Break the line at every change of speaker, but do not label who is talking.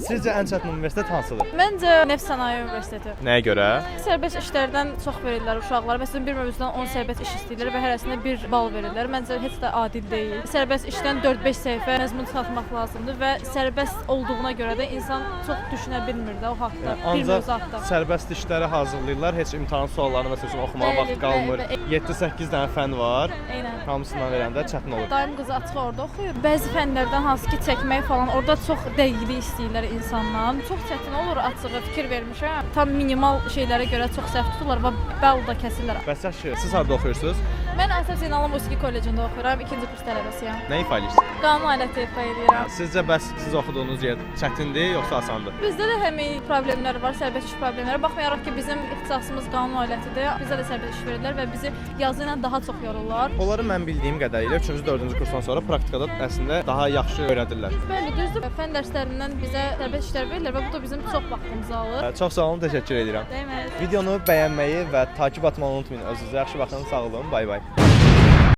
Sizcə ən çətin universitet hansıdır?
Məncə Neft Sənaye Universiteti.
Nəyə görə?
Sərbəst işlərdən çox verirlər uşaqlara. Məsələn, bir mövzudan 10 sərbəst iş istəyirlər və hərəsində 1 bal verirlər. Məncə heç də adil deyil. Sərbəst işdən 4-5 səhifə məzmun çıxartmaq lazımdır və sərbəst olduğuna görə də insan çox düşünə bilmir də o haqqda, bir mövzu haqqda.
Sərbəst işləri hazırlayırlar, heç imtahan suallarını məsələn oxumağa vaxt qalmır. 7-8 dənə fən var.
Eynən.
Hamısından verəndə çətin olur.
Daim qızı açıq orada oxuyur. Bəzi fənlərdən hansı ki çəkmək falan, orada çox dəqiqlik istəyirlər insandan. Çox çətin olur açığı, fikir vermişəm. Tam minimal şeylərə görə çox səhv tuturlar və bəl də kəsirlər.
Bəs yaxşı, siz harda oxuyursunuz?
Mən Əsəf Zeynalov Musiqi Kollecində oxuyuram, 2-ci kurs tələbəsiyəm.
Nə ifa edirsiniz?
Qanun aləti ifa edirəm.
Sizcə bəs siz oxuduğunuz yer çətindir yoxsa asandır?
Bizdə də həmin problemlər var, sərbəst iş problemləri. Baxmayaraq ki, bizim ixtisasımız qanun alətidir. Bizə də sərbəst iş verirlər və bizi yazı ilə daha çox yorurlar.
Onları mən bildiyim qədərilə 3-cü, 4-cü kursdan sonra praktikada əslində daha yaxşı öyrədirlər.
Bəli, düzdür. Fən dərslərindən bizə sərbəst işlər verirlər və bu da bizim çox vaxtımızı alır.
Çox sağ olun, təşəkkür edirəm.
Demək.
Videonu bəyənməyi və takib atmağı unutmayın özünüzə. Yaxşı baxın, sağ olun, bay bay.